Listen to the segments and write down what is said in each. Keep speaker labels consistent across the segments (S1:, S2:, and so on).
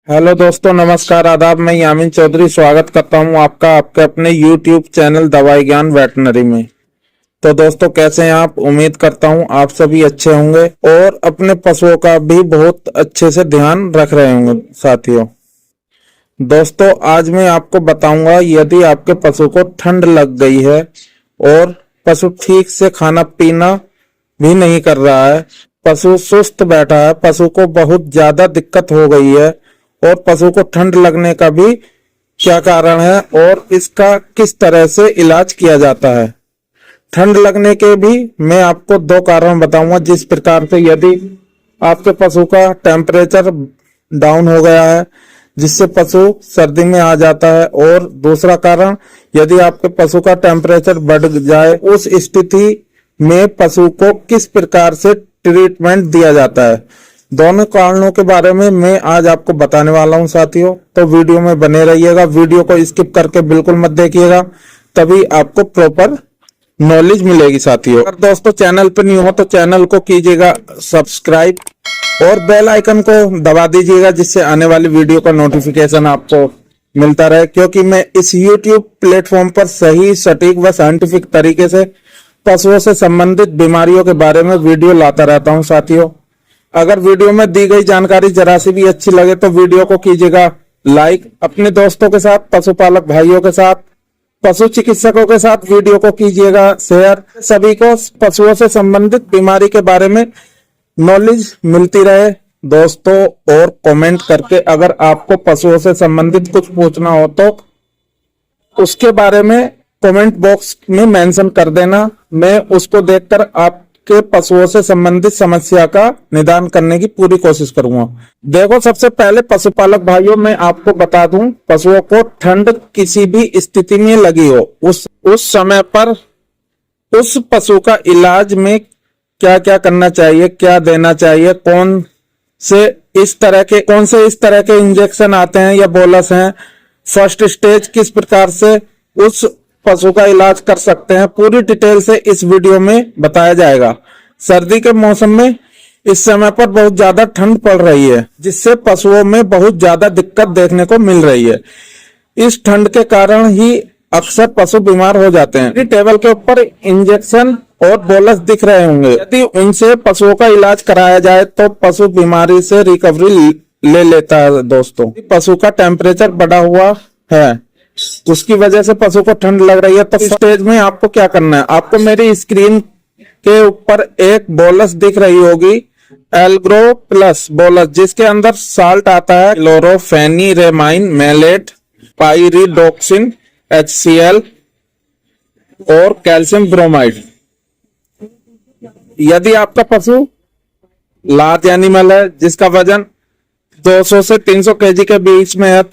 S1: Hello दोस्तों, नमस्कार, आदाब। मैं यामीन चौधरी स्वागत करता हूं आपका आपके अपने यूट्यूब चैनल दवाई ज्ञान वेटनरी में। तो दोस्तों, कैसे हैं आप? उम्मीद करता हूं आप सभी अच्छे होंगे और अपने पशुओं का भी बहुत अच्छे से ध्यान रख रहे होंगे। साथियों, दोस्तों आज मैं आपको बताऊंगा, यदि आपके पशु को ठंड लग गई है और पशु ठीक से खाना पीना भी नहीं कर रहा है, पशु सुस्त बैठा है, पशु को बहुत ज्यादा दिक्कत हो गई है और पशु को ठंड लगने का भी क्या कारण है और इसका किस तरह से इलाज किया जाता है। ठंड लगने के भी मैं आपको दो कारण बताऊंगा, जिस प्रकार से यदि आपके पशु का टेम्परेचर डाउन हो गया है जिससे पशु सर्दी में आ जाता है, और दूसरा कारण यदि आपके पशु का टेम्परेचर बढ़ जाए, उस स्थिति में पशु को किस प्रकार से ट्रीटमेंट दिया जाता है। दोनों कारणों के बारे में मैं आज आपको बताने वाला हूं साथियों, तो वीडियो में बने रहिएगा। वीडियो को स्किप करके बिल्कुल मत देखिएगा, तभी आपको प्रॉपर नॉलेज मिलेगी साथियों। अगर दोस्तों चैनल पर न्यू हो तो चैनल को कीजिएगा सब्सक्राइब और बेल आइकन को दबा दीजिएगा, जिससे आने वाली वीडियो का नोटिफिकेशन आपको मिलता रहे, क्योंकि मैं इस यूट्यूब प्लेटफॉर्म पर सही, सटीक व साइंटिफिक तरीके से पशुओं से संबंधित बीमारियों के बारे में वीडियो लाता रहता हूं साथियों। अगर वीडियो में दी गई जानकारी जरा सी भी अच्छी लगे तो वीडियो को कीजिएगा लाइक, अपने दोस्तों के साथ, पशुपालक भाइयों के साथ, पशु चिकित्सकों के साथ वीडियो को कीजिएगा शेयर। सभी को पशुओं से संबंधित बीमारी के बारे में नॉलेज मिलती रहे दोस्तों। और कमेंट करके अगर आपको पशुओं से संबंधित कुछ पूछना हो तो उसके बारे में कमेंट बॉक्स में मेंशन कर देना। मैं उसको देखकर आपके पशुओं से संबंधित समस्या का निदान करने की पूरी कोशिश करूंगा। देखो, सबसे पहले पशुपालक भाइयों, मैं आपको बता दूं, पशुओं को ठंड किसी भी स्थिति में लगी हो, उस समय पर उस पशु का इलाज में क्या क्या करना चाहिए, क्या देना चाहिए, कौन से इस तरह के इंजेक्शन आते हैं या बोलस हैं, फर्स्ट स्टेज किस प्रकार से उस पशु का इलाज कर सकते हैं, पूरी डिटेल से इस वीडियो में बताया जाएगा। सर्दी के मौसम में इस समय पर बहुत ज्यादा ठंड पड़ रही है, जिससे पशुओं में बहुत ज्यादा दिक्कत देखने को मिल रही है। इस ठंड के कारण ही अक्सर पशु बीमार हो जाते हैं। टेबल के ऊपर इंजेक्शन और बोलस दिख रहे होंगे, यदि उनसे पशुओं का इलाज कराया जाए तो पशु बीमारी से रिकवरी ले लेता है दोस्तों। पशु का टेम्परेचर बढ़ा हुआ है, उसकी वजह से पशु को ठंड लग रही है, तो स्टेज में आपको क्या करना है, आपको मेरी स्क्रीन के ऊपर एक बोलस दिख रही होगी, एल्ग्रो प्लस बोलस, जिसके अंदर साल्ट आता है क्लोरोफेनिरेमाइन मेलेट, पाइरिडोक्सिन, HCl और कैल्शियम ब्रोमाइड। यदि आपका पशु लार्ज एनिमल है जिसका वजन 200 से 300 केजी के बीच में है,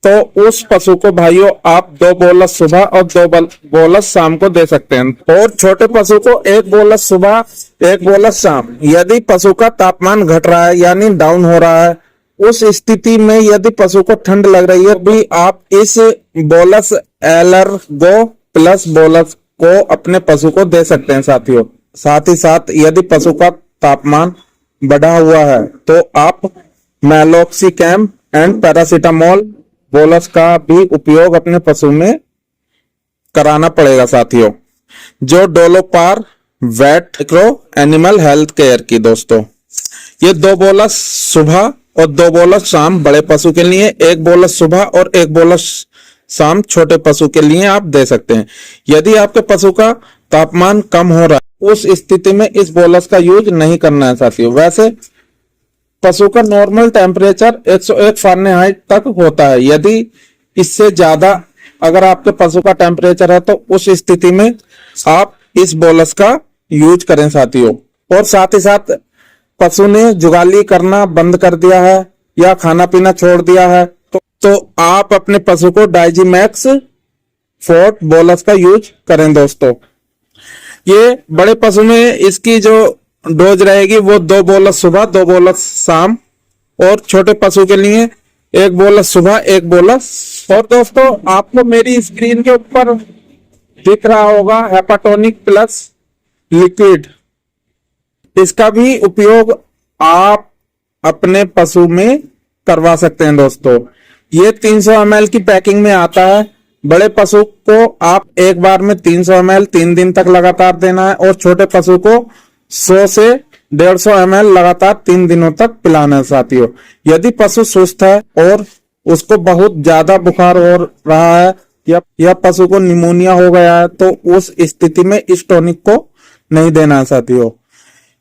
S1: तो उस पशु को भाइयों आप 2 बोलस सुबह और 2 बोलस शाम को दे सकते हैं। और छोटे पशु को 1 बोलस सुबह, 1 बोलस शाम। यदि पशु का तापमान घट रहा है यानी डाउन हो रहा है, उस स्थिति में यदि पशु को ठंड लग रही है भी आप इस बोलस एलर्गो प्लस बोलस को अपने पशु को दे सकते हैं साथियों। साथ ही साथ यदि पशु का तापमान बढ़ा हुआ है तो आप मेलोक्सिकैम एंड पैरासीटामोल बोलस का भी उपयोग अपने पशु में कराना पड़ेगा साथियों। जो डोलोपार vet micro animal health care की दोस्तों, ये 2 बोलस सुबह और 2 बोलस शाम बड़े पशु के लिए, 1 बोलस सुबह और 1 बोलस शाम छोटे पशु के लिए आप दे सकते हैं। यदि आपके पशु का तापमान कम हो रहा है, उस स्थिति में इस बोलस का यूज नहीं करना है साथियों। वैसे पशु का नॉर्मल टेम्परेचर 101 फ़ारेनहाइट तक होता है। यदि इससे ज्यादा अगर आपके पशु का टेम्परेचर है तो उस स्थिति में आप इस बोलस का यूज करें साथियों। और साथ ही साथ पशु ने जुगाली करना बंद कर दिया है या खाना पीना छोड़ दिया है तो आप अपने पशु को डाइजीमैक्स 4 बोलस का यूज करें दोस्तों। ये बड़े पशु में इसकी जो डोज रहेगी वो 2 बोलस सुबह, 2 बोलस शाम, और छोटे पशु के लिए 1 बोलस सुबह, 1 बोलस। और दोस्तों आपको मेरी स्क्रीन के ऊपर दिख रहा होगा हेपाटोनिक प्लस लिक्विड, इसका भी उपयोग आप अपने पशु में करवा सकते हैं दोस्तों। ये 300 ml की पैकिंग में आता है। बड़े पशु को आप एक बार में 300 ml 3 दिन तक लगातार देना है और छोटे पशु को 100 से 150 ml लगातार 3 दिनों तक पिलाना है साथियों। यदि पशु सुस्त है और उसको बहुत ज्यादा बुखार हो रहा है या पशु को निमोनिया हो गया है तो उस स्थिति में इस टॉनिक को नहीं देना है साथियों।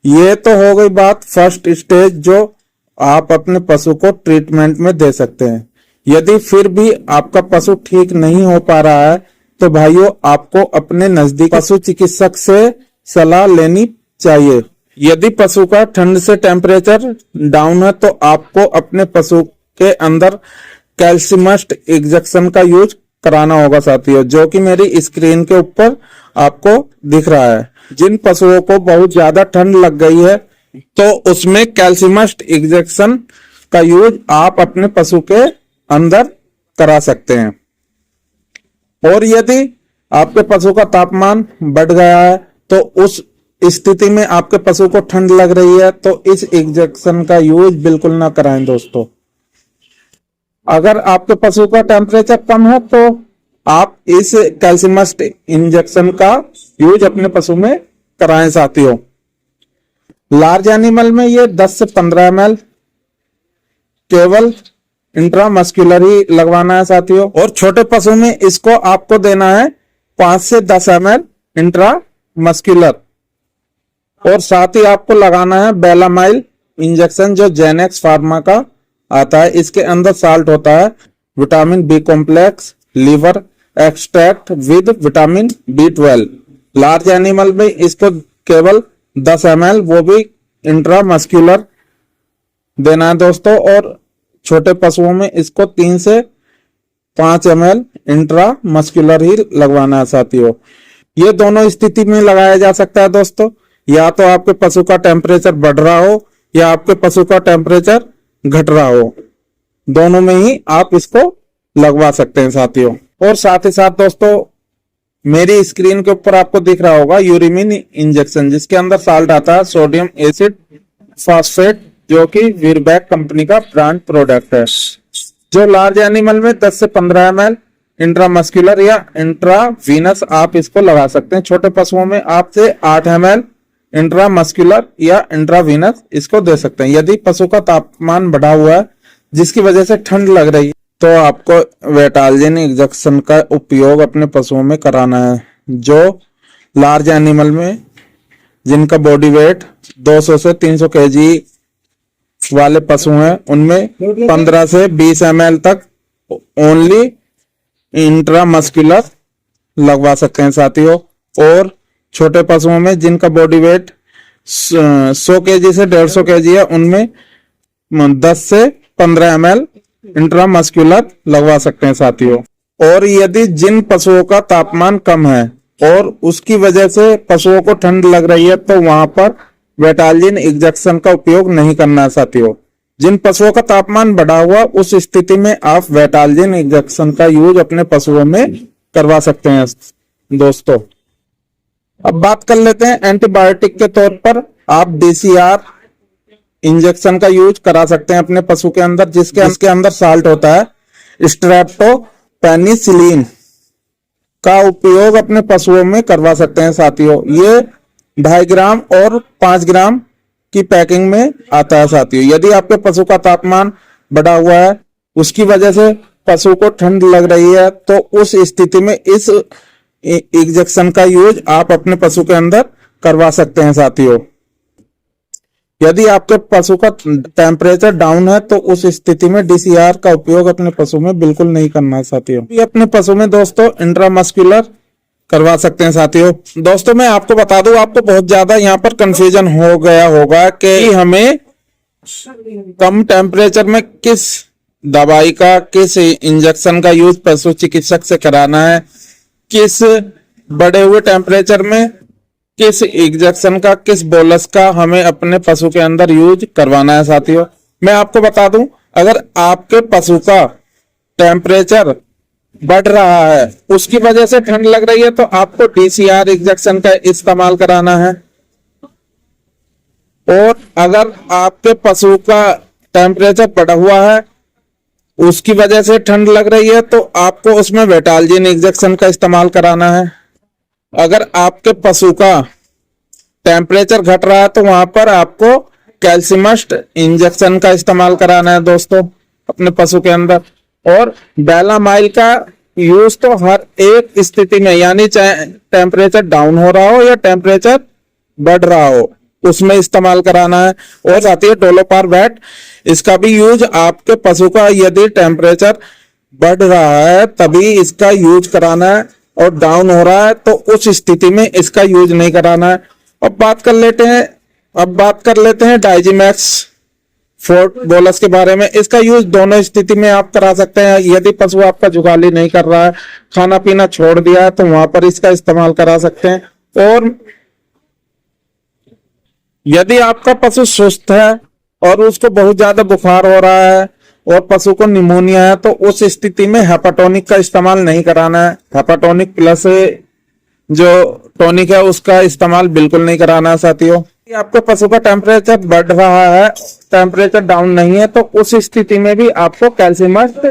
S1: ये तो हो गई बात फर्स्ट स्टेज जो आप अपने पशु को ट्रीटमेंट में दे सकते हैं। यदि फिर भी आपका पशु ठीक नहीं हो पा रहा है तो भाइयों आपको अपने नजदीक पशु चिकित्सक से सलाह लेनी चाहिए। यदि पशु का ठंड से टेम्परेचर डाउन है तो आपको अपने पशु के अंदर कैल्सिमस्ट इंजेक्शन का यूज कराना होगा साथियों, जो कि मेरी स्क्रीन के ऊपर आपको दिख रहा है। जिन पशुओं को बहुत ज्यादा ठंड लग गई है तो उसमें कैल्सिमस्ट इंजेक्शन का यूज आप अपने पशु के अंदर करा सकते हैं। और यदि आपके पशु का तापमान बढ़ गया है तो उस स्थिति में आपके पशु को ठंड लग रही है तो इस इंजेक्शन का यूज बिल्कुल ना कराएं दोस्तों। अगर आपके पशु का टेम्परेचर कम है तो आप इस कैल्सिमस्ट इंजेक्शन का यूज अपने पशु में कराएं साथियों। लार्ज एनिमल में ये 10 से 15 ml केवल इंट्रामस्कुलर ही लगवाना है साथियों और छोटे पशु में इसको आपको देना है 5 से 10 ml इंट्रामस्कुलर। और साथ ही आपको लगाना है बेलामाइल इंजेक्शन जो जेनेक्स फार्मा का आता है। इसके अंदर साल्ट होता है, vitamin B complex, liver extract with vitamin B12। Large animal में इसको केवल 10 ml वो भी इंट्रामस्कुलर देना है दोस्तों और छोटे पशुओं में इसको 3 से 5 ml इंट्रामस्कुलर ही लगवाना है साथियों। ये दोनों स्थिति में लगाया जा सकता है दोस्तों, या तो आपके पशु का टेम्परेचर बढ़ रहा हो या आपके पशु का टेम्परेचर घट रहा हो, दोनों में ही आप इसको लगवा सकते हैं साथियों। और साथ ही साथ दोस्तों मेरी स्क्रीन के ऊपर आपको दिख रहा होगा यूरिमिन इंजेक्शन, जिसके अंदर साल्ट आता है सोडियम एसिड फॉस्फेट, जो कि वीरबैक कंपनी का ब्रांड प्रोडक्ट है। जो लार्ज एनिमल में 10 से 15 ml इंट्रामस्कुलर या इंट्रावीनस आप इसको लगा सकते हैं। छोटे पशुओं में आप से 8 ml इंट्रामस्कुलर या इंट्रावीनस इसको दे सकते हैं। यदि पशु का तापमान बढ़ा हुआ है जिसकी वजह से ठंड लग रही है तो आपको वेटाल्जिन इंजेक्शन का उपयोग अपने पशुओं में कराना है। जो लार्ज एनिमल में जिनका बॉडी वेट 200 से 300 kg वाले पशु हैं उनमें 15 से 20 ml तक ओनली इंट्रामस्कुलर लगवा सकते हैं साथियों। और छोटे पशुओं में जिनका बॉडी वेट 100 kg से 150 kg है उनमें 10 से 15 ml इंट्रामस्कुलर लगवा सकते हैं साथियों। और यदि जिन पशुओं का तापमान कम है और उसकी वजह से पशुओं को ठंड लग रही है तो वहां पर वेटाल्जिन इंजेक्शन का उपयोग नहीं करना है साथियों। जिन पशुओं का तापमान बढ़ा हुआ उस स्थिति में आप वेटाल्जिन इंजेक्शन का यूज अपने पशुओं में करवा सकते हैं दोस्तों। अब बात कर लेते हैं एंटीबायोटिक के तौर पर आप DCR इंजेक्शन का यूज करा सकते हैं अपने पशु के अंदर, जिसके अंदर साल्ट होता है। स्ट्रेप्टोपेनिसिलिन का उपयोग अपने पशुओं में करवा सकते हैं साथियों। ये 2.5 ग्राम और 5 ग्राम की पैकिंग में आता है साथियों। यदि आपके पशु का तापमान बढ़ा हुआ है उसकी वजह से पशु को ठंड लग रही है तो उस स्थिति में इस इंजेक्शन का यूज आप अपने पशु के अंदर करवा सकते हैं साथियों। यदि आपके पशु का टेम्परेचर डाउन है तो उस स्थिति में DCR का उपयोग अपने पशु में बिल्कुल नहीं करना है साथियों। अपने पशु में दोस्तों इंट्रामस्कुलर करवा सकते हैं साथियों। दोस्तों मैं आपको बता दूं, आपको बहुत ज्यादा यहाँ पर कंफ्यूजन हो गया होगा कि हमें कम टेम्परेचर में किस दवाई का किस इंजेक्शन का यूज पशु चिकित्सक से कराना है, किस बढ़े हुए टेम्परेचर में किस इंजेक्शन का किस बोलस का हमें अपने पशु के अंदर यूज करवाना है साथियों। मैं आपको बता दूं, अगर आपके पशु का टेम्परेचर बढ़ रहा है उसकी वजह से ठंड लग रही है तो आपको DCR इंजेक्शन का इस्तेमाल कराना है। और अगर आपके पशु का टेम्परेचर बढ़ा हुआ है उसकी वजह से ठंड लग रही है तो आपको उसमें वेटालजिन इंजेक्शन का इस्तेमाल कराना है। अगर आपके पशु का टेम्परेचर घट रहा है तो वहां पर आपको कैल्सिमस्ट इंजेक्शन का इस्तेमाल कराना है दोस्तों अपने पशु के अंदर। और बेलामाइल का यूज तो हर एक स्थिति में, यानी चाहे टेम्परेचर डाउन हो रहा हो या टेम्परेचर बढ़ रहा हो, उसमें इस्तेमाल कराना है। और साथ ही डोलोपार वेट, इसका भी यूज आपके पशु का यदि टेम्परेचर बढ़ रहा है तभी इसका यूज कराना है, और डाउन हो रहा है तो उस स्थिति में इसका यूज नहीं कराना है। अब बात कर लेते हैं डाइजीमैक्स फोर्ट बोलस के बारे में। इसका यूज दोनों स्थिति में आप करा सकते हैं। यदि पशु आपका जुगाली नहीं कर रहा है, खाना पीना छोड़ दिया है, तो वहां पर इसका इस्तेमाल करा सकते हैं। और यदि आपका पशु सुस्त है और उसको बहुत ज्यादा बुखार हो रहा है और पशु को निमोनिया है तो उस स्थिति में हेपाटोनिक का इस्तेमाल नहीं कराना है। हेपाटोनिक प्लस जो टॉनिक है उसका इस्तेमाल बिल्कुल नहीं कराना है साथियों। आपके पशु का टेम्परेचर बढ़ रहा है, टेम्परेचर डाउन नहीं है, तो उस स्थिति में भी आपको कैल्सिमस्ट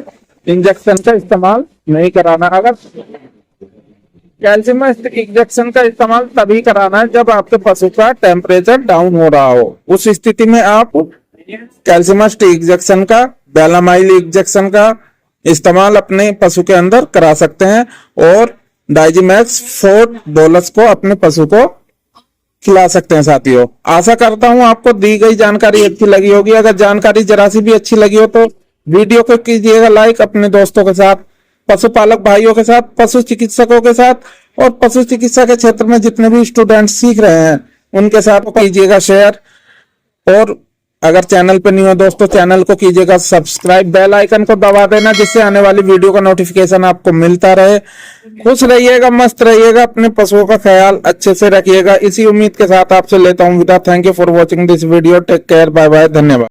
S1: इंजेक्शन का इस्तेमाल नहीं कराना। अगर कैल्सिमस्ट इंजेक्शन का इस्तेमाल तभी कराना है जब आपके पशु का टेम्परेचर डाउन हो रहा हो। उस स्थिति में आप कैल्सिमस्ट इंजेक्शन का, बेलामाइल इंजेक्शन का इस्तेमाल अपने पशु के अंदर करा सकते हैं और डाइजीमैक्स फोर्ट बोलस को अपने पशु को खिला सकते हैं साथियों। आशा करता हूं आपको दी गई जानकारी अच्छी लगी होगी। अगर जानकारी जरा सी भी अच्छी लगी हो तो वीडियो को कीजिएगा लाइक, अपने दोस्तों के साथ, पशुपालक भाइयों के साथ, पशु चिकित्सकों के साथ, और पशु चिकित्सा के क्षेत्र में जितने भी स्टूडेंट सीख रहे हैं उनके साथ कीजिएगा शेयर। और अगर चैनल पे नहीं हो दोस्तों, चैनल को कीजिएगा सब्सक्राइब, बेल आइकन को दबा देना जिससे आने वाली वीडियो का नोटिफिकेशन आपको मिलता रहे। खुश रहिएगा, मस्त रहिएगा, अपने पशुओं का ख्याल अच्छे से रखिएगा। इसी उम्मीद के साथ आपसे लेता हूं विदा। Thank you for watching this video. Take care, bye bye, धन्यवाद।